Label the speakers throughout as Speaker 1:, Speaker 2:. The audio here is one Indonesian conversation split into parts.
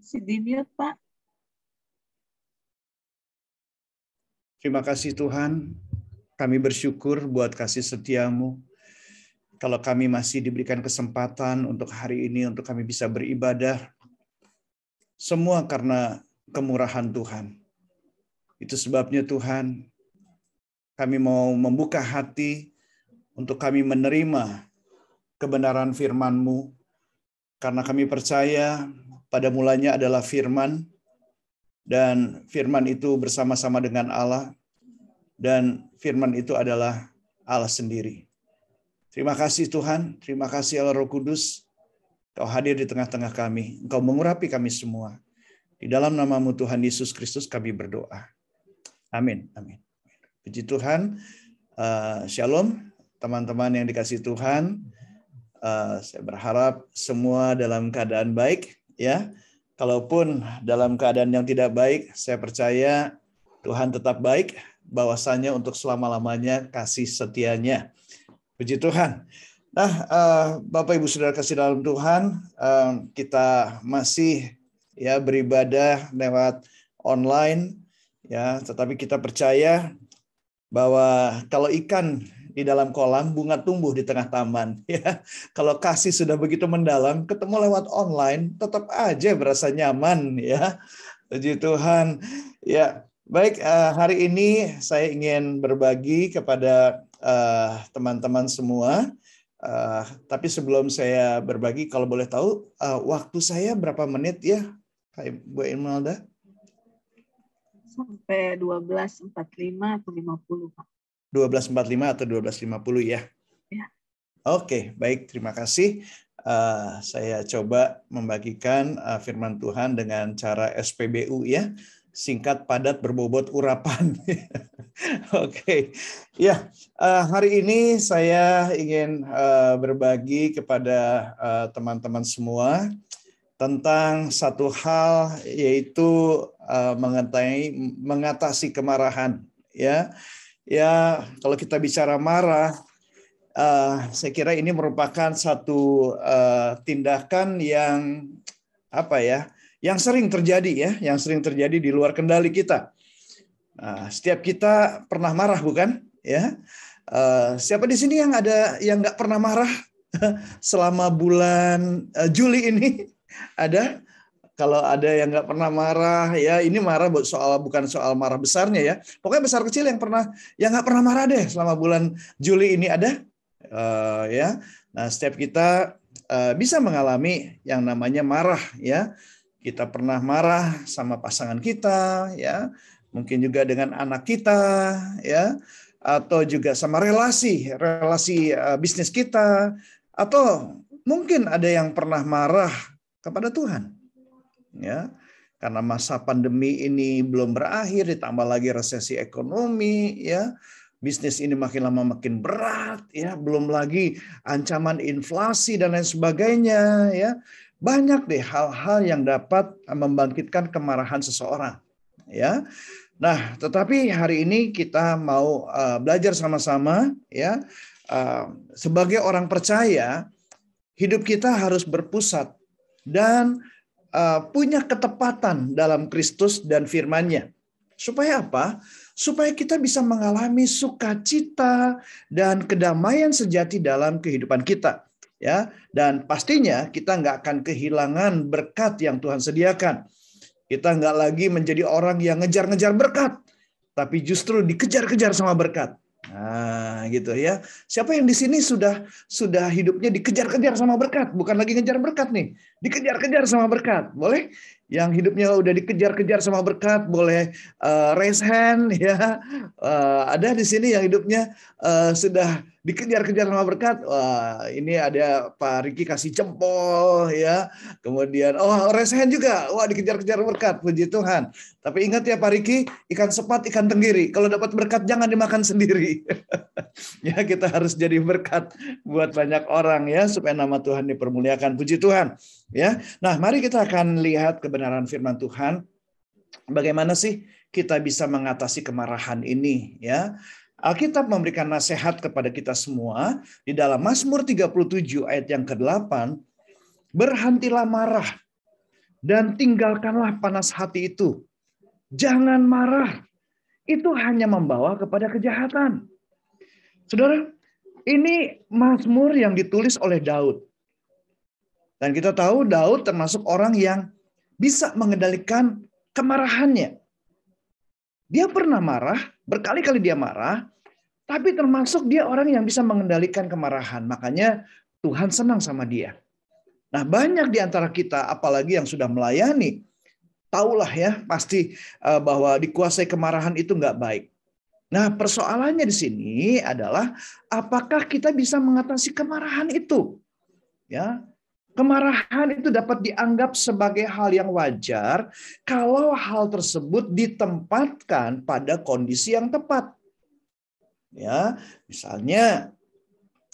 Speaker 1: Si di-mute, Pak.
Speaker 2: Terima kasih Tuhan, kami bersyukur buat kasih setia-Mu. Kalau kami masih diberikan kesempatan untuk hari ini, untuk kami bisa beribadah, semua karena kemurahan Tuhan. Itu sebabnya Tuhan, kami mau membuka hati untuk kami menerima kebenaran firman-Mu, karena kami percaya pada mulanya adalah firman, dan firman itu bersama-sama dengan Allah, dan firman itu adalah Allah sendiri. Terima kasih Tuhan, terima kasih Allah Roh Kudus, Kau hadir di tengah-tengah kami, Engkau mengurapi kami semua. Di dalam nama-Mu Tuhan Yesus Kristus kami berdoa. Amin. Amin. Puji Tuhan. Shalom teman-teman yang dikasihi Tuhan. Saya berharap semua dalam keadaan baik, ya. Kalaupun dalam keadaan yang tidak baik, saya percaya Tuhan tetap baik, bahwasanya untuk selama-lamanya kasih setianya. Puji Tuhan. Nah, Bapak Ibu Saudara kasih dalam Tuhan, kita masih ya beribadah lewat online, ya. Tetapi kita percaya bahwa kalau ikan di dalam kolam, bunga tumbuh di tengah taman. Ya, kalau kasih sudah begitu mendalam, ketemu lewat online, tetap aja berasa nyaman. Ya, puji Tuhan. Ya, baik. Hari ini saya ingin berbagi kepada teman-teman semua. Tapi sebelum saya berbagi, kalau boleh tahu, waktu saya berapa menit ya, Bu Imelda?
Speaker 1: Sampai 12.45 atau 50, Pak.
Speaker 2: 12.45 atau 12.50 ya?
Speaker 1: Ya.
Speaker 2: Oke, baik. Terima kasih. Saya coba membagikan firman Tuhan dengan cara SPBU ya. Singkat, padat, berbobot, urapan. Oke. Ya, hari ini saya ingin berbagi kepada teman-teman semua tentang satu hal, yaitu mengatasi kemarahan. Ya, kalau kita bicara marah, saya kira ini merupakan satu tindakan yang yang sering terjadi ya, yang sering terjadi di luar kendali kita. Setiap kita pernah marah, bukan? Ya, siapa di sini yang nggak pernah marah selama bulan Juli ini? Ada? Kalau ada yang nggak pernah marah, ya ini marah bukan soal marah besarnya ya. Pokoknya besar kecil yang nggak pernah marah deh selama bulan Juli ini ada. Ya. Nah, setiap kita bisa mengalami yang namanya marah ya. Kita pernah marah sama pasangan kita ya, mungkin juga dengan anak kita ya, atau juga sama relasi bisnis kita, atau mungkin ada yang pernah marah kepada Tuhan. Ya, karena masa pandemi ini belum berakhir, ditambah lagi resesi ekonomi, ya, bisnis ini makin lama makin berat, ya, belum lagi ancaman inflasi dan lain sebagainya, ya, banyak deh hal-hal yang dapat membangkitkan kemarahan seseorang, ya. Nah, tetapi hari ini kita mau belajar sama-sama, ya, sebagai orang percaya, hidup kita harus berpusat dan punya ketepatan dalam Kristus dan firman-Nya. Supaya apa? Supaya kita bisa mengalami sukacita dan kedamaian sejati dalam kehidupan kita. Ya, dan pastinya kita nggak akan kehilangan berkat yang Tuhan sediakan. Kita nggak lagi menjadi orang yang ngejar-ngejar berkat, tapi justru dikejar-kejar sama berkat. Nah, gitu ya. Siapa yang di sini sudah hidupnya dikejar-kejar sama berkat, bukan lagi ngejar berkat nih, dikejar-kejar sama berkat. Boleh? Yang hidupnya udah dikejar-kejar sama berkat, boleh raise hand ya. Ada di sini yang hidupnya sudah dikejar-kejar sama berkat. Wah, ini ada Pak Riki kasih jempol ya. Kemudian raise hand juga. Wah, dikejar-kejar berkat. Puji Tuhan. Tapi ingat ya Pak Riki, ikan sepat, ikan tenggiri. Kalau dapat berkat jangan dimakan sendiri. Ya, kita harus jadi berkat buat banyak orang ya, supaya nama Tuhan dipermuliakan. Puji Tuhan. Ya. Nah, mari kita akan lihat kebenaran firman Tuhan. Bagaimana sih kita bisa mengatasi kemarahan ini ya? Alkitab memberikan nasihat kepada kita semua di dalam Mazmur 37 ayat yang ke-8, berhentilah marah dan tinggalkanlah panas hati itu. Jangan marah. Itu hanya membawa kepada kejahatan. Saudara, ini Mazmur yang ditulis oleh Daud. Dan kita tahu Daud termasuk orang yang bisa mengendalikan kemarahannya. Dia pernah marah, berkali-kali dia marah, tapi termasuk dia orang yang bisa mengendalikan kemarahan. Makanya Tuhan senang sama dia. Nah, banyak di antara kita, apalagi yang sudah melayani, tahulah ya pasti bahwa dikuasai kemarahan itu nggak baik. Nah, persoalannya di sini adalah apakah kita bisa mengatasi kemarahan itu? Ya, kemarahan itu dapat dianggap sebagai hal yang wajar kalau hal tersebut ditempatkan pada kondisi yang tepat. Ya, misalnya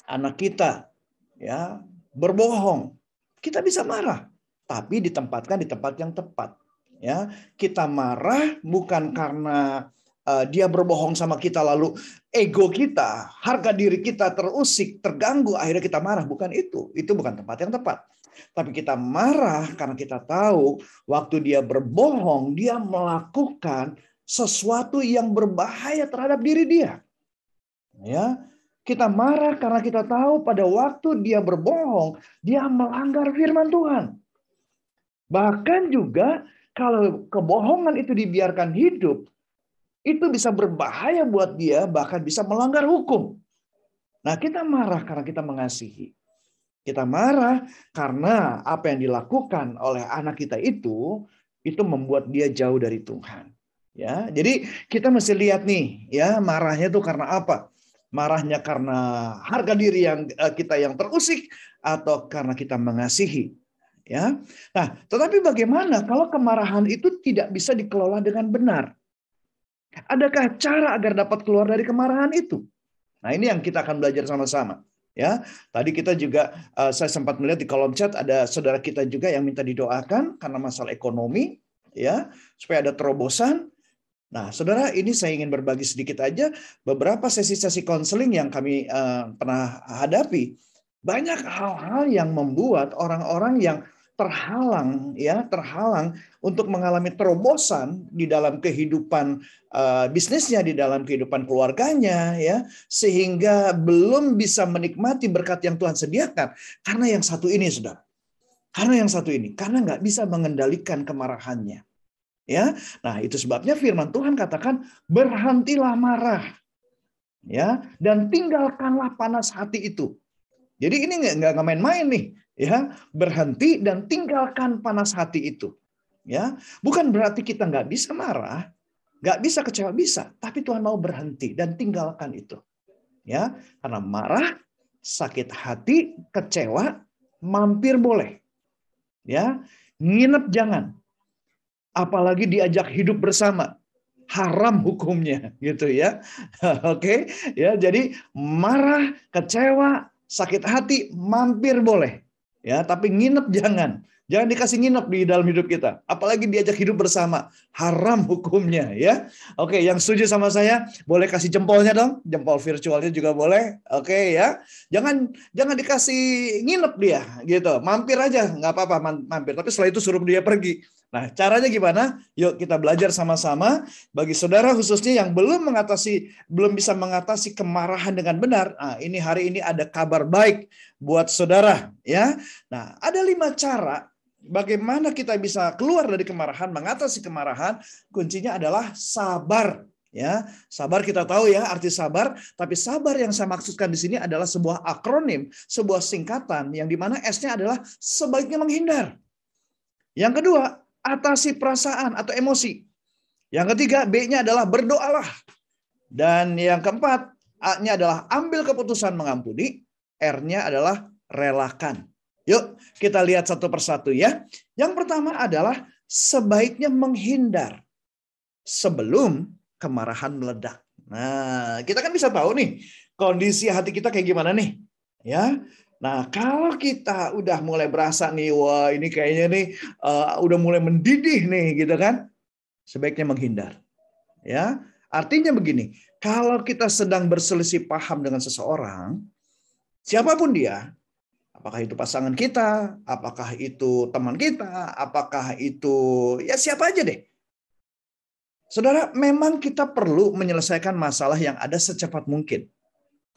Speaker 2: anak kita ya berbohong, kita bisa marah, tapi ditempatkan di tempat yang tepat. Ya, kita marah bukan karena dia berbohong sama kita lalu ego kita, harga diri kita terusik, terganggu, akhirnya kita marah. Bukan itu. Itu bukan tempat yang tepat. Tapi kita marah karena kita tahu waktu dia berbohong, dia melakukan sesuatu yang berbahaya terhadap diri dia. Ya, kita marah karena kita tahu pada waktu dia berbohong, dia melanggar firman Tuhan. Bahkan juga kalau kebohongan itu dibiarkan hidup, itu bisa berbahaya buat dia, bahkan bisa melanggar hukum. Nah, kita marah karena kita mengasihi. Kita marah karena apa yang dilakukan oleh anak kita itu membuat dia jauh dari Tuhan. Ya, jadi kita mesti lihat nih, ya marahnya itu karena apa? Marahnya karena harga diri yang kita yang terusik atau karena kita mengasihi. Ya, nah, tetapi bagaimana kalau kemarahan itu tidak bisa dikelola dengan benar? Adakah cara agar dapat keluar dari kemarahan itu? Nah, ini yang kita akan belajar sama-sama. Ya, tadi kita juga saya sempat melihat di kolom chat ada saudara kita juga yang minta didoakan karena masalah ekonomi, ya, supaya ada terobosan. Nah, saudara, ini saya ingin berbagi sedikit aja beberapa sesi-sesi konseling yang kami pernah hadapi. Banyak hal-hal yang membuat orang-orang yang terhalang untuk mengalami terobosan di dalam kehidupan bisnisnya, di dalam kehidupan keluarganya, ya, sehingga belum bisa menikmati berkat yang Tuhan sediakan karena yang satu ini, saudara. Karena nggak bisa mengendalikan kemarahannya. Ya, nah itu sebabnya firman Tuhan katakan berhentilah marah, ya, dan tinggalkanlah panas hati itu. Jadi ini nggak main-main nih, ya, berhenti dan tinggalkan panas hati itu, ya. Bukan berarti kita nggak bisa marah, nggak bisa kecewa, bisa, tapi Tuhan mau berhenti dan tinggalkan itu, ya, karena marah, sakit hati, kecewa, mampir boleh, ya, nginep jangan, apalagi diajak hidup bersama. Haram hukumnya, gitu ya. Oke, ya. Jadi marah, kecewa, sakit hati mampir boleh, ya, tapi nginep jangan. Jangan dikasih nginep di dalam hidup kita. Apalagi diajak hidup bersama. Haram hukumnya, ya. Oke, yang setuju sama saya boleh kasih jempolnya dong. Jempol virtualnya juga boleh. Oke, ya. Jangan dikasih nginep dia, gitu. Mampir aja, nggak apa-apa mampir. Tapi setelah itu suruh dia pergi. Nah, caranya gimana? Yuk kita belajar sama-sama. Bagi saudara khususnya yang belum bisa mengatasi kemarahan dengan benar. Nah, hari ini ada kabar baik buat saudara, ya. Nah, ada 5 cara bagaimana kita bisa keluar dari kemarahan, mengatasi kemarahan. Kuncinya adalah sabar, ya. Sabar kita tahu ya arti sabar, tapi sabar yang saya maksudkan di sini adalah sebuah akronim, sebuah singkatan yang dimana S-nya adalah sebaiknya menghindar. Yang kedua, atasi perasaan atau emosi. Yang ketiga, B-nya adalah berdoalah. Dan yang keempat, A-nya adalah ambil keputusan mengampuni. R-nya adalah relakan. Yuk, kita lihat satu persatu ya. Yang pertama adalah sebaiknya menghindar sebelum kemarahan meledak. Nah, kita kan bisa tahu nih kondisi hati kita kayak gimana nih. Ya. Nah, kalau kita udah mulai berasa nih, wah ini kayaknya nih udah mulai mendidih nih, gitu kan? Sebaiknya menghindar. Ya, artinya begini, kalau kita sedang berselisih paham dengan seseorang, siapapun dia, Apakah itu pasangan kita, apakah itu teman kita, apakah itu ya siapa aja deh. Saudara, memang kita perlu menyelesaikan masalah yang ada secepat mungkin.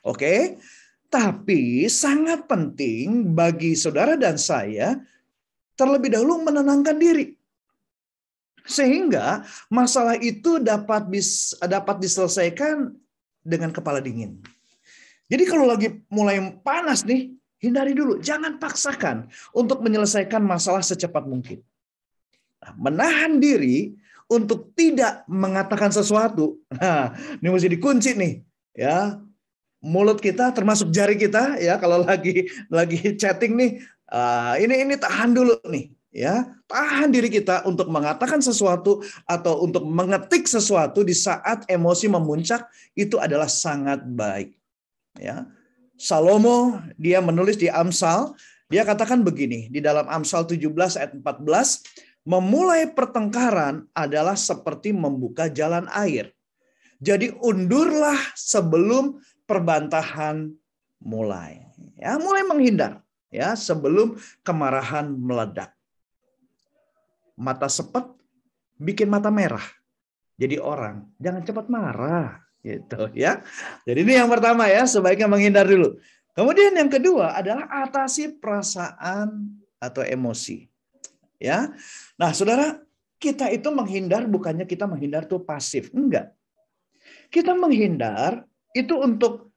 Speaker 2: Oke? Tapi sangat penting bagi saudara dan saya terlebih dahulu menenangkan diri. Sehingga masalah itu dapat diselesaikan dengan kepala dingin. Jadi kalau lagi mulai panas nih, hindari dulu. Jangan paksakan untuk menyelesaikan masalah secepat mungkin. Nah, menahan diri untuk tidak mengatakan sesuatu. Nah, ini mesti dikunci nih. Ya, mulut kita termasuk jari kita ya kalau lagi chatting nih. Ini tahan dulu nih. Ya, tahan diri kita untuk mengatakan sesuatu atau untuk mengetik sesuatu di saat emosi memuncak itu adalah sangat baik. Ya, Salomo dia menulis di Amsal, dia katakan begini di dalam Amsal 17 ayat 14, memulai pertengkaran adalah seperti membuka jalan air. Jadi undurlah sebelum perbantahan mulai. Ya, mulai menghindar ya sebelum kemarahan meledak. Mata sepet bikin mata merah. Jadi orang jangan cepat marah. Gitu ya. Jadi ini yang pertama ya, sebaiknya menghindar dulu. Kemudian yang kedua adalah atasi perasaan atau emosi. Ya. Nah, Saudara, kita itu menghindar bukannya kita menghindar tuh pasif, enggak. Kita menghindar itu untuk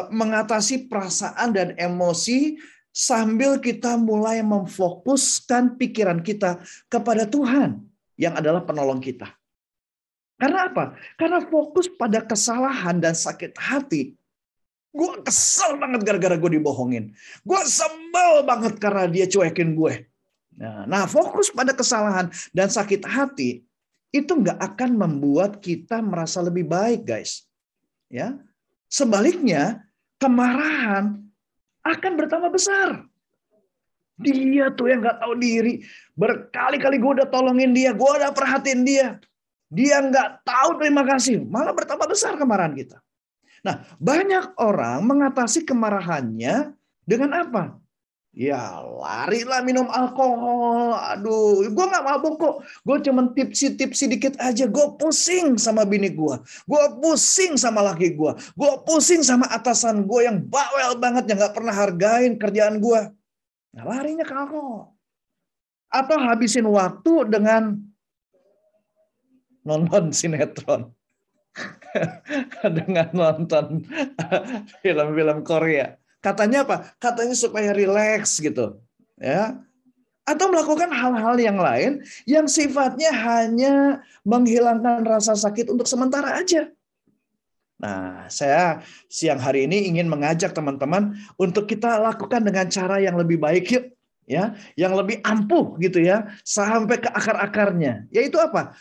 Speaker 2: mengatasi perasaan dan emosi sambil kita mulai memfokuskan pikiran kita kepada Tuhan yang adalah penolong kita. Karena apa? Karena fokus pada kesalahan dan sakit hati. Gue kesel banget gara-gara gue dibohongin. Gue sebel banget karena dia cuekin gue. Nah, fokus pada kesalahan dan sakit hati itu nggak akan membuat kita merasa lebih baik, guys. Ya, sebaliknya kemarahan akan bertambah besar. Dia tuh yang nggak tahu diri. Berkali-kali gue udah tolongin dia, gue udah perhatiin dia. Dia nggak tahu terima kasih, malah bertambah besar kemarahan kita. Nah, banyak orang mengatasi kemarahannya dengan apa? Ya, larilah minum alkohol. Aduh, gue nggak mabuk kok. Gue cuma tipsi dikit aja. Gue pusing sama bini gue. Gue pusing sama laki gue. Gue pusing sama atasan gue yang bawel banget, yang nggak pernah hargain kerjaan gue. Nah, larinya ke alkohol. Atau habisin waktu dengan nonton sinetron. Dengan nonton film-film Korea. Katanya apa? Katanya supaya rileks gitu. Ya. Atau melakukan hal-hal yang lain yang sifatnya hanya menghilangkan rasa sakit untuk sementara aja. Nah, saya siang hari ini ingin mengajak teman-teman untuk kita lakukan dengan cara yang lebih baik yuk. Ya, yang lebih ampuh gitu ya, sampai ke akar-akarnya. Yaitu apa?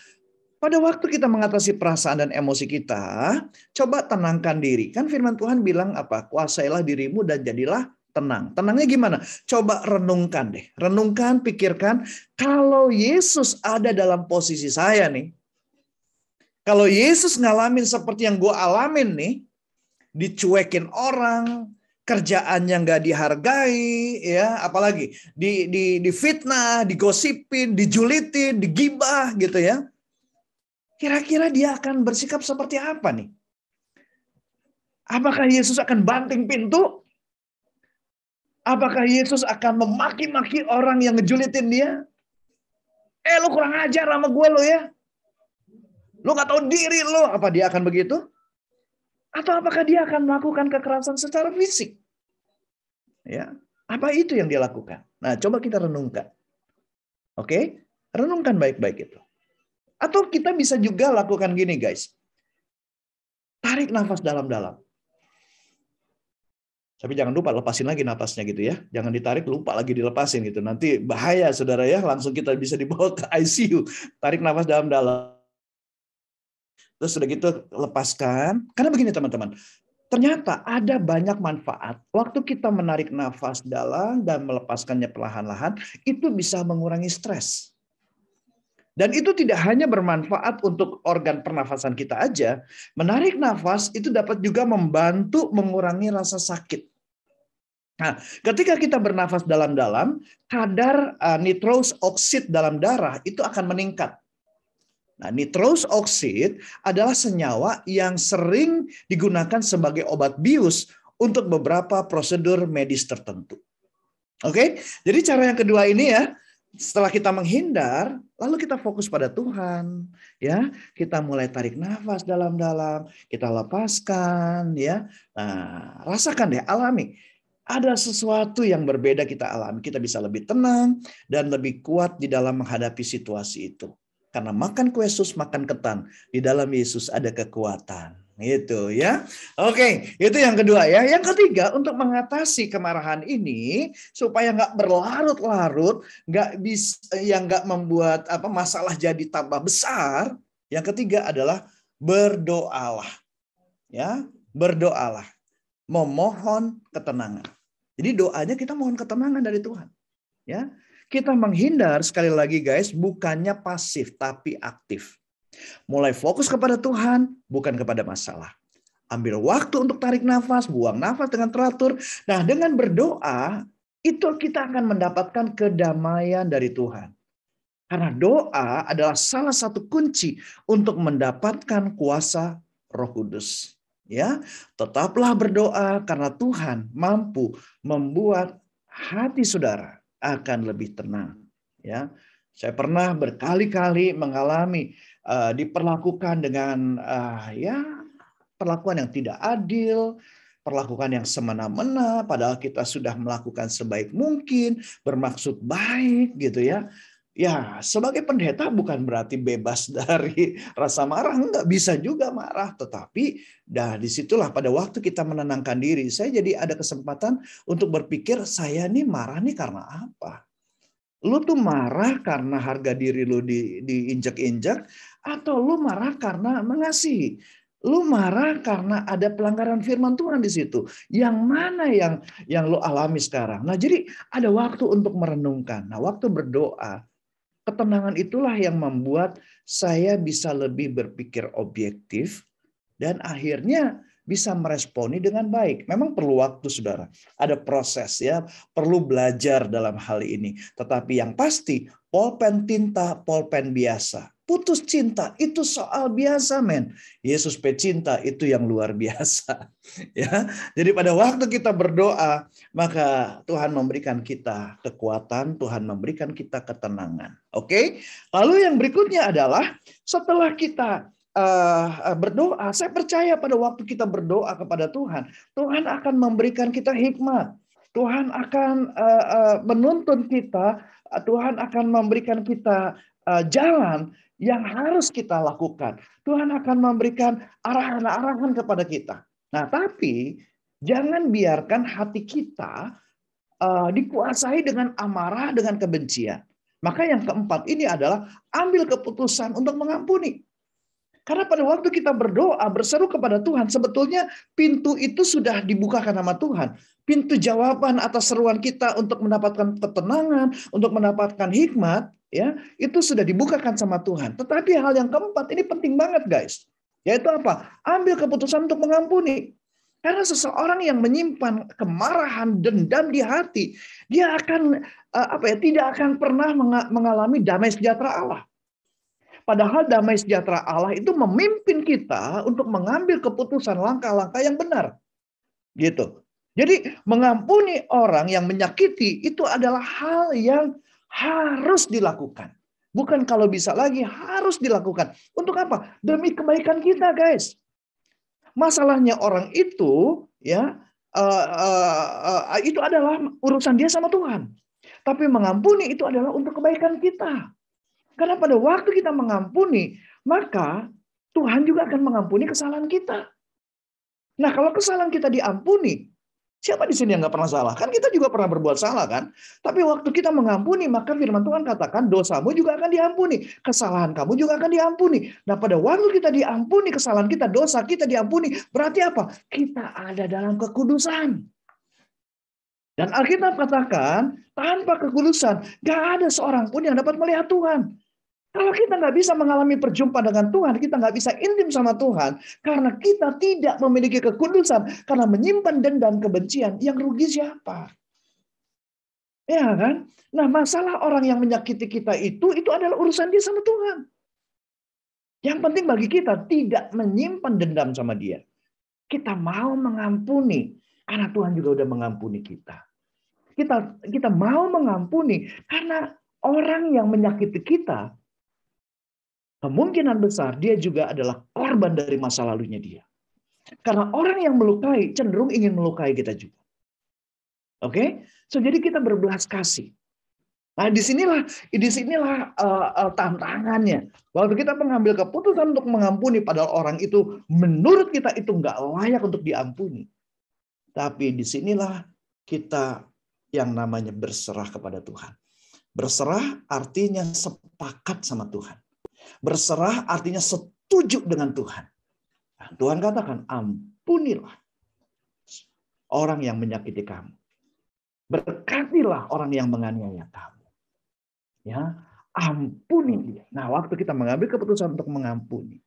Speaker 2: Pada waktu kita mengatasi perasaan dan emosi kita, coba tenangkan diri. Kan firman Tuhan bilang apa? Kuasailah dirimu dan jadilah tenang. Tenangnya gimana? Coba renungkan deh. Renungkan, pikirkan. Kalau Yesus ada dalam posisi saya nih. Kalau Yesus ngalamin seperti yang gue alamin nih. Dicuekin orang. Kerjaannya nggak dihargai. Ya, apalagi difitnah, digosipin, dijulitin, digibah gitu ya. Kira-kira dia akan bersikap seperti apa nih? Apakah Yesus akan banting pintu? Apakah Yesus akan memaki-maki orang yang ngejulitin dia? Lu kurang ajar sama gue lo ya. Lu gak tahu diri lo. Apa dia akan begitu? Atau apakah dia akan melakukan kekerasan secara fisik? Ya, apa itu yang dia lakukan? Nah, coba kita renungkan. Oke? Renungkan baik-baik itu. Atau kita bisa juga lakukan gini guys. Tarik nafas dalam-dalam. Tapi jangan lupa lepasin lagi napasnya gitu ya. Jangan ditarik lupa lagi dilepasin gitu. Nanti bahaya saudara ya. Langsung kita bisa dibawa ke ICU. Tarik nafas dalam-dalam. Terus sudah gitu lepaskan. Karena begini teman-teman. Ternyata ada banyak manfaat. Waktu kita menarik nafas dalam dan melepaskannya perlahan-lahan. Itu bisa mengurangi stres. Dan itu tidak hanya bermanfaat untuk organ pernafasan kita aja. Menarik nafas itu dapat juga membantu mengurangi rasa sakit. Nah, ketika kita bernafas dalam-dalam, kadar nitrous oxide dalam darah itu akan meningkat. Nah, nitrous oxide adalah senyawa yang sering digunakan sebagai obat bius untuk beberapa prosedur medis tertentu. Oke, jadi cara yang kedua ini ya, setelah kita menghindar, lalu kita fokus pada Tuhan, ya. Kita mulai tarik nafas dalam-dalam, kita lepaskan, ya. Nah, rasakan deh, alami. Ada sesuatu yang berbeda kita alami. Kita bisa lebih tenang dan lebih kuat di dalam menghadapi situasi itu. Karena makan kue sus, makan ketan. Di dalam Yesus ada kekuatan. Itu ya. Oke, itu yang kedua ya. Yang ketiga, untuk mengatasi kemarahan ini supaya nggak berlarut-larut, nggak membuat masalah jadi tambah besar. Yang ketiga adalah berdoalah. Ya, berdoalah. Memohon ketenangan. Jadi doanya kita mohon ketenangan dari Tuhan. Ya, kita menghindar sekali lagi guys, bukannya pasif tapi aktif. Mulai fokus kepada Tuhan, bukan kepada masalah. Ambil waktu untuk tarik nafas, buang nafas dengan teratur. Nah, dengan berdoa, itu kita akan mendapatkan kedamaian dari Tuhan. Karena doa adalah salah satu kunci untuk mendapatkan kuasa Roh Kudus. Ya, tetaplah berdoa karena Tuhan mampu membuat hati saudara akan lebih tenang. Ya, saya pernah berkali-kali mengalami diperlakukan dengan perlakuan yang tidak adil, perlakuan yang semena-mena, padahal kita sudah melakukan sebaik mungkin, bermaksud baik gitu ya. Ya, sebagai pendeta bukan berarti bebas dari rasa marah, enggak, bisa juga marah, tetapi disitulah pada waktu kita menenangkan diri, saya jadi ada kesempatan untuk berpikir, saya nih marah nih karena apa? Lu tuh marah karena harga diri lu diinjak-injak, atau lu marah karena mengasihi? Lu marah karena ada pelanggaran firman Tuhan di situ. Yang mana yang lu alami sekarang? Nah, jadi ada waktu untuk merenungkan. Nah, waktu berdoa, ketenangan itulah yang membuat saya bisa lebih berpikir objektif dan akhirnya bisa meresponi dengan baik. Memang perlu waktu, saudara. Ada proses ya, perlu belajar dalam hal ini. Tetapi yang pasti, pulpen tinta, pulpen biasa. Putus cinta itu soal biasa, men. Yesus pecinta itu yang luar biasa. Ya, jadi pada waktu kita berdoa, maka Tuhan memberikan kita kekuatan, Tuhan memberikan kita ketenangan. Oke? Lalu yang berikutnya adalah setelah kita berdoa, saya percaya pada waktu kita berdoa kepada Tuhan, Tuhan akan memberikan kita hikmat. Tuhan akan menuntun kita, Tuhan akan memberikan kita jalan yang harus kita lakukan. Tuhan akan memberikan arahan-arahan kepada kita. Nah, tapi jangan biarkan hati kita dikuasai dengan amarah, dengan kebencian. Maka yang keempat ini adalah ambil keputusan untuk mengampuni. Karena pada waktu kita berdoa, berseru kepada Tuhan, sebetulnya pintu itu sudah dibukakan sama Tuhan. Pintu jawaban atas seruan kita untuk mendapatkan ketenangan, untuk mendapatkan hikmat, ya, itu sudah dibukakan sama Tuhan. Tetapi hal yang keempat ini penting banget, guys. Yaitu apa? Ambil keputusan untuk mengampuni. Karena seseorang yang menyimpan kemarahan, dendam di hati, dia akan tidak akan pernah mengalami damai sejahtera Allah. Padahal damai sejahtera Allah itu memimpin kita untuk mengambil keputusan langkah-langkah yang benar. Gitu. Jadi mengampuni orang yang menyakiti itu adalah hal yang harus dilakukan. Bukan kalau bisa lagi, harus dilakukan. Untuk apa? Demi kebaikan kita, guys. Masalahnya orang itu ya itu adalah urusan dia sama Tuhan. Tapi mengampuni itu adalah untuk kebaikan kita. Karena pada waktu kita mengampuni, maka Tuhan juga akan mengampuni kesalahan kita. Nah, kalau kesalahan kita diampuni, siapa di sini yang nggak pernah salah? Kan kita juga pernah berbuat salah, kan? Tapi waktu kita mengampuni, maka firman Tuhan katakan dosamu juga akan diampuni. Kesalahan kamu juga akan diampuni. Nah, pada waktu kita diampuni, kesalahan kita, dosa kita diampuni, berarti apa? Kita ada dalam kekudusan. Dan Alkitab katakan, tanpa kekudusan, gak ada seorang pun yang dapat melihat Tuhan. Kalau kita nggak bisa mengalami perjumpaan dengan Tuhan, kita nggak bisa intim sama Tuhan, karena kita tidak memiliki kekudusan, karena menyimpan dendam kebencian, yang rugi siapa? Ya kan? Nah, masalah orang yang menyakiti kita itu adalah urusan dia sama Tuhan. Yang penting bagi kita tidak menyimpan dendam sama dia. Kita mau mengampuni, karena Tuhan juga udah mengampuni kita. Kita mau mengampuni, karena orang yang menyakiti kita, kemungkinan besar dia juga adalah korban dari masa lalunya dia. Karena orang yang melukai cenderung ingin melukai kita juga. Oke? So, jadi kita berbelas kasih. Nah, disinilah tantangannya. Waktu kita mengambil keputusan untuk mengampuni, padahal orang itu menurut kita itu nggak layak untuk diampuni. Tapi disinilah kita yang namanya berserah kepada Tuhan. Berserah artinya sepakat sama Tuhan. Berserah artinya setuju dengan Tuhan. Nah, Tuhan katakan, ampunilah orang yang menyakiti kamu. Berkatilah orang yang menganiaya kamu. Ya, ampuni dia. Nah, waktu kita mengambil keputusan untuk mengampuni,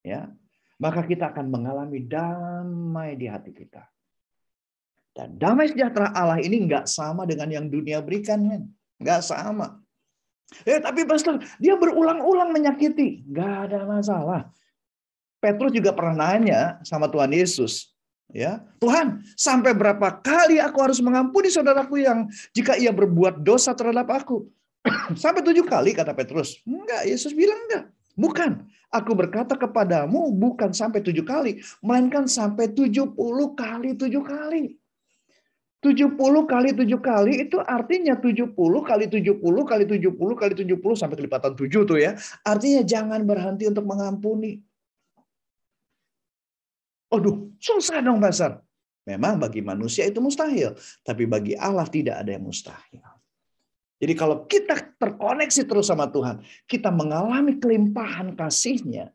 Speaker 2: ya, maka kita akan mengalami damai di hati kita. Dan damai sejahtera Allah ini nggak sama dengan yang dunia berikan, men. Nggak sama. Tapi pastor, dia berulang-ulang menyakiti. Nggak ada masalah. Petrus juga pernah nanya sama Tuhan Yesus. Ya, Tuhan, sampai berapa kali aku harus mengampuni saudaraku yang jika ia berbuat dosa terhadap aku? Sampai 7 kali, kata Petrus. Enggak, Yesus bilang enggak. Bukan. Aku berkata kepadamu bukan sampai 7 kali. Melainkan sampai 70 kali 7 kali. 70 kali 7 kali itu artinya 70 kali 70 kali 70 kali 70 sampai kelipatan 7 tuh ya. Artinya jangan berhenti untuk mengampuni. Aduh, susah dong Pastor. Memang bagi manusia itu mustahil. Tapi bagi Allah tidak ada yang mustahil. Jadi kalau kita terkoneksi terus sama Tuhan, kita mengalami kelimpahan kasih-Nya,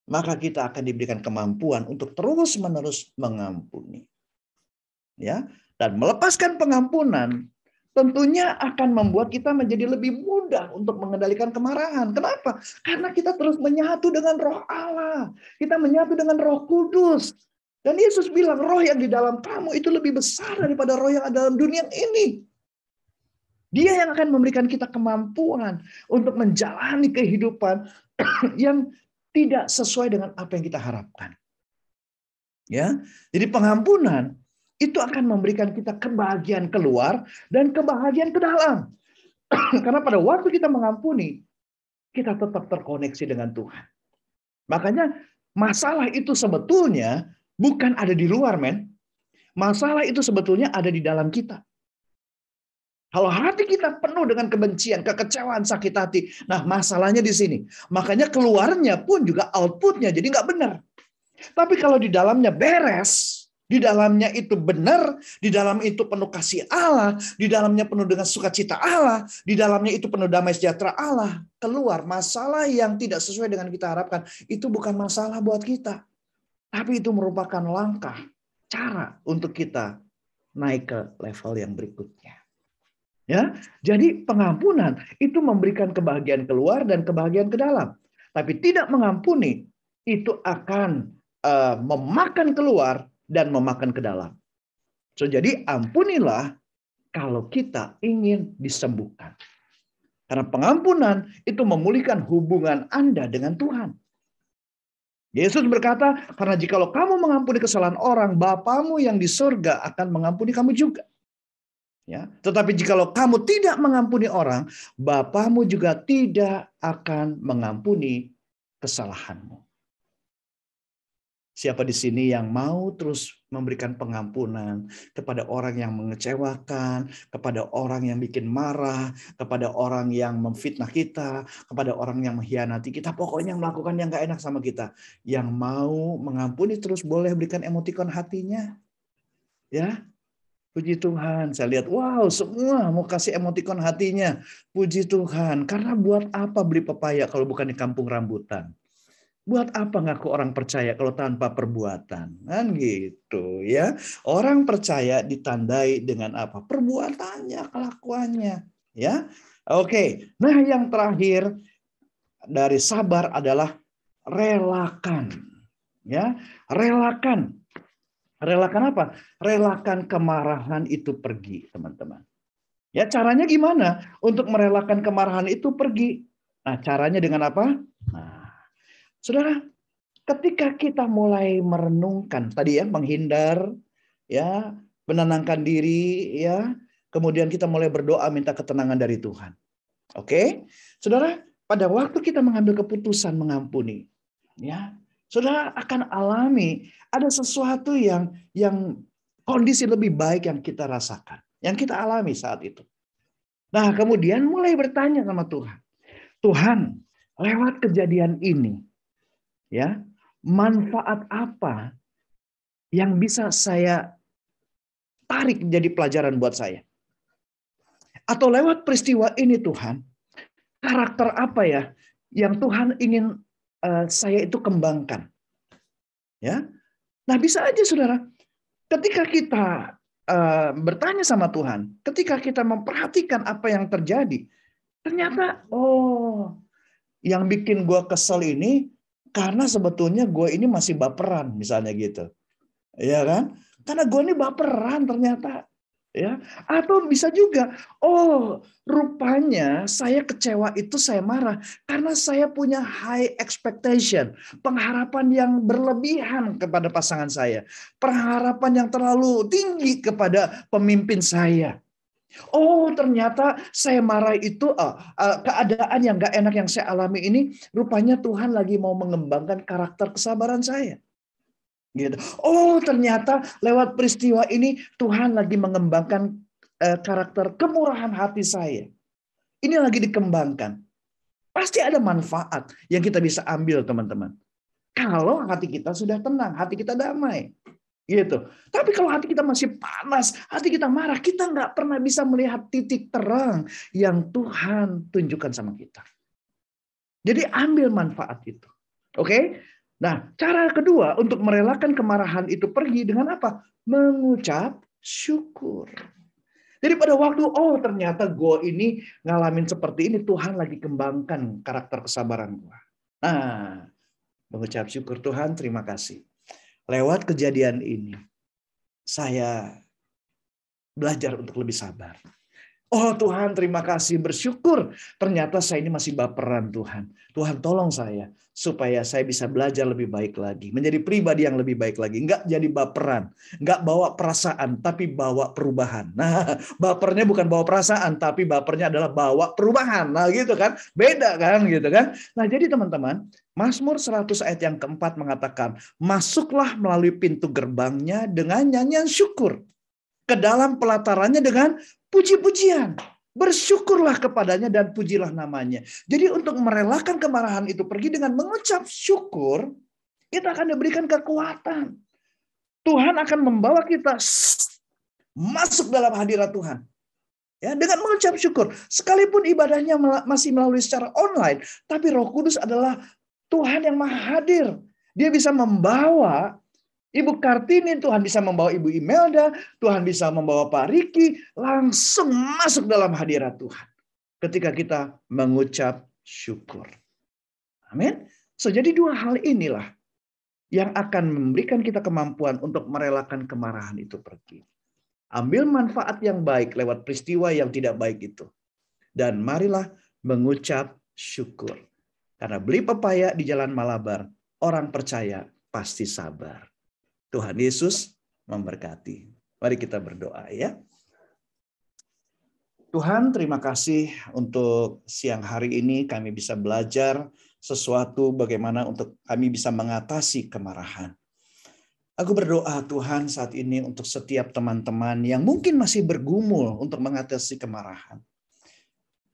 Speaker 2: maka kita akan diberikan kemampuan untuk terus-menerus mengampuni. Ya, dan melepaskan pengampunan tentunya akan membuat kita menjadi lebih mudah untuk mengendalikan kemarahan. Kenapa? Karena kita terus menyatu dengan Roh Allah. Kita menyatu dengan Roh Kudus. Dan Yesus bilang, roh yang di dalam kamu itu lebih besar daripada roh yang ada dalam dunia ini. Dia yang akan memberikan kita kemampuan untuk menjalani kehidupan yang tidak sesuai dengan apa yang kita harapkan. Ya, jadi pengampunan itu akan memberikan kita kebahagiaan keluar dan kebahagiaan ke dalam. Karena pada waktu kita mengampuni, kita tetap terkoneksi dengan Tuhan. Makanya masalah itu sebetulnya bukan ada di luar, men. Masalah itu sebetulnya ada di dalam kita. Kalau hati kita penuh dengan kebencian, kekecewaan, sakit hati. Nah, masalahnya di sini. Makanya keluarnya pun juga outputnya jadi nggak benar. Tapi kalau di dalamnya beres, di dalamnya itu benar, di dalam itu penuh kasih Allah, di dalamnya penuh dengan sukacita Allah, di dalamnya itu penuh damai sejahtera Allah, keluar masalah yang tidak sesuai dengan kita harapkan, itu bukan masalah buat kita. Tapi itu merupakan langkah, cara untuk kita naik ke level yang berikutnya. Ya, jadi pengampunan itu memberikan kebahagiaan keluar dan kebahagiaan ke dalam. Tapi tidak mengampuni itu akan memakan keluar dan memakan ke dalam. So, jadi ampunilah kalau kita ingin disembuhkan. Karena pengampunan itu memulihkan hubungan Anda dengan Tuhan. Yesus berkata, karena jikalau kamu mengampuni kesalahan orang, Bapamu yang di surga akan mengampuni kamu juga. Ya, tetapi jikalau kamu tidak mengampuni orang, Bapamu juga tidak akan mengampuni kesalahanmu. Siapa di sini yang mau terus memberikan pengampunan kepada orang yang mengecewakan, kepada orang yang bikin marah, kepada orang yang memfitnah kita, kepada orang yang mengkhianati kita, pokoknya yang melakukan yang gak enak sama kita. Yang mau mengampuni terus boleh berikan emotikon hatinya. Ya. Puji Tuhan, saya lihat, wow, semua mau kasih emotikon hatinya. Puji Tuhan, karena buat apa beli pepaya kalau bukan di kampung rambutan? Buat apa ngaku orang percaya kalau tanpa perbuatan? Kan gitu ya. Orang percaya ditandai dengan apa? Perbuatannya, kelakuannya. Ya. Oke, nah yang terakhir dari sabar adalah relakan. Ya, relakan. Relakan apa? Relakan kemarahan itu pergi, teman-teman. Ya, caranya gimana untuk merelakan kemarahan itu pergi? Nah, caranya dengan apa? Nah, saudara, ketika kita mulai merenungkan tadi ya, menghindar, ya, menenangkan diri, ya, kemudian kita mulai berdoa minta ketenangan dari Tuhan. Oke, saudara, pada waktu kita mengambil keputusan mengampuni, ya, saudara akan alami ada sesuatu yang kondisi lebih baik yang kita rasakan, yang kita alami saat itu. Nah, kemudian mulai bertanya sama Tuhan, Tuhan, lewat kejadian ini, ya, manfaat apa yang bisa saya tarik jadi pelajaran buat saya? Atau lewat peristiwa ini Tuhan, karakter apa ya yang Tuhan ingin saya itu kembangkan? Ya, nah bisa aja saudara, ketika kita bertanya sama Tuhan, ketika kita memperhatikan apa yang terjadi, ternyata yang bikin gue kesel ini karena sebetulnya gue ini masih baperan, misalnya gitu, ya kan? Karena gue ini baperan ternyata. Ya, atau bisa juga, rupanya saya kecewa itu saya marah karena saya punya high expectation, pengharapan yang berlebihan kepada pasangan saya, pengharapan yang terlalu tinggi kepada pemimpin saya. Ternyata saya marah itu keadaan yang gak enak yang saya alami ini, rupanya Tuhan lagi mau mengembangkan karakter kesabaran saya. Gitu. Ternyata lewat peristiwa ini Tuhan lagi mengembangkan karakter kemurahan hati saya. Ini lagi dikembangkan. Pasti ada manfaat yang kita bisa ambil, teman-teman. Kalau hati kita sudah tenang, hati kita damai. Gitu. Tapi kalau hati kita masih panas, hati kita marah, kita nggak pernah bisa melihat titik terang yang Tuhan tunjukkan sama kita. Jadi ambil manfaat itu. Oke? Nah, cara kedua untuk merelakan kemarahan itu pergi dengan apa? Mengucap syukur. Jadi pada waktu, ternyata gue ini ngalamin seperti ini, Tuhan lagi kembangkan karakter kesabaran gue. Nah, mengucap syukur, Tuhan terima kasih. Lewat kejadian ini, saya belajar untuk lebih sabar. Tuhan terima kasih, bersyukur. Ternyata saya ini masih baperan Tuhan. Tuhan tolong saya supaya saya bisa belajar lebih baik lagi. Menjadi pribadi yang lebih baik lagi. Enggak jadi baperan. Enggak bawa perasaan, tapi bawa perubahan. Nah, bapernya bukan bawa perasaan, tapi bapernya adalah bawa perubahan. Nah gitu kan. Beda kan gitu kan. Nah jadi teman-teman, Mazmur 100 ayat yang keempat mengatakan, masuklah melalui pintu gerbangnya dengan nyanyian syukur. Ke dalam pelatarannya dengan puji-pujian. Bersyukurlah kepadanya dan pujilah namanya. Jadi untuk merelakan kemarahan itu pergi dengan mengucap syukur, kita akan diberikan kekuatan. Tuhan akan membawa kita masuk dalam hadirat Tuhan. Ya, dengan mengucap syukur. Sekalipun ibadahnya masih melalui secara online, tapi Roh Kudus adalah Tuhan yang maha hadir. Dia bisa membawa Ibu Kartini, Tuhan bisa membawa Ibu Imelda, Tuhan bisa membawa Pak Riki, langsung masuk dalam hadirat Tuhan. Ketika kita mengucap syukur. Amin. Jadi dua hal inilah yang akan memberikan kita kemampuan untuk merelakan kemarahan itu pergi. Ambil manfaat yang baik lewat peristiwa yang tidak baik itu. Dan marilah mengucap syukur. Karena beli pepaya di Jalan Malabar, orang percaya pasti sabar. Tuhan Yesus memberkati. Mari kita berdoa ya. Tuhan, terima kasih untuk siang hari ini kami bisa belajar sesuatu bagaimana untuk kami bisa mengatasi kemarahan. Aku berdoa Tuhan saat ini untuk setiap teman-teman yang mungkin masih bergumul untuk mengatasi kemarahan.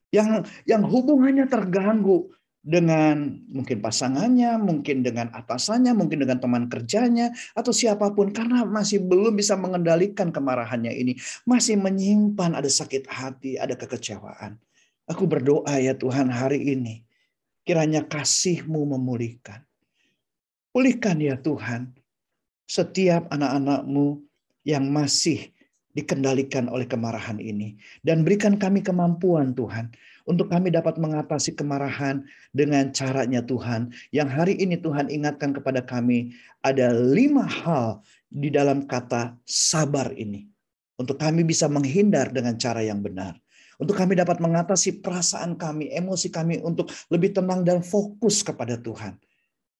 Speaker 2: Yang hubungannya terganggu dengan mungkin pasangannya, mungkin dengan atasannya, mungkin dengan teman kerjanya, atau siapapun, karena masih belum bisa mengendalikan kemarahannya ini. Masih menyimpan ada sakit hati, ada kekecewaan. Aku berdoa ya Tuhan hari ini, kiranya kasih-Mu memulihkan. Pulihkan ya Tuhan, setiap anak-anak-Mu yang masih dikendalikan oleh kemarahan ini. Dan berikan kami kemampuan Tuhan, untuk kami dapat mengatasi kemarahan dengan caranya Tuhan. Yang hari ini Tuhan ingatkan kepada kami, ada 5 hal di dalam kata sabar ini. Untuk kami bisa menghindar dengan cara yang benar. Untuk kami dapat mengatasi perasaan kami, emosi kami untuk lebih tenang dan fokus kepada Tuhan.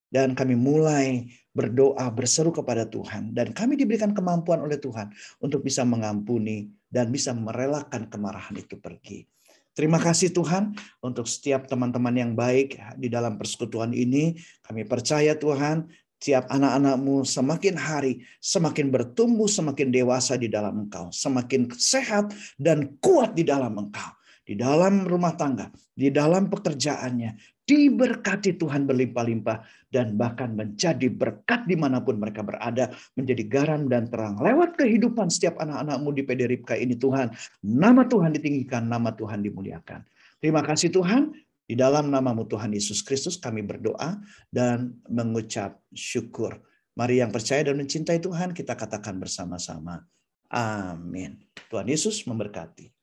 Speaker 2: Dan kami mulai berdoa, berseru kepada Tuhan. Dan kami diberikan kemampuan oleh Tuhan untuk bisa mengampuni dan bisa merelakan kemarahan itu pergi. Terima kasih Tuhan untuk setiap teman-teman yang baik di dalam persekutuan ini. Kami percaya Tuhan, setiap anak-anak-Mu semakin hari, semakin bertumbuh, semakin dewasa di dalam Engkau. Semakin sehat dan kuat di dalam Engkau. Di dalam rumah tangga, di dalam pekerjaannya. Diberkati Tuhan berlimpah-limpah. Dan bahkan menjadi berkat dimanapun mereka berada. Menjadi garam dan terang. Lewat kehidupan setiap anak-anak-Mu di PD Ribka ini Tuhan. Nama Tuhan ditinggikan, nama Tuhan dimuliakan. Terima kasih Tuhan. Di dalam nama-Mu Tuhan Yesus Kristus kami berdoa dan mengucap syukur. Mari yang percaya dan mencintai Tuhan kita katakan bersama-sama. Amin. Tuhan Yesus memberkati.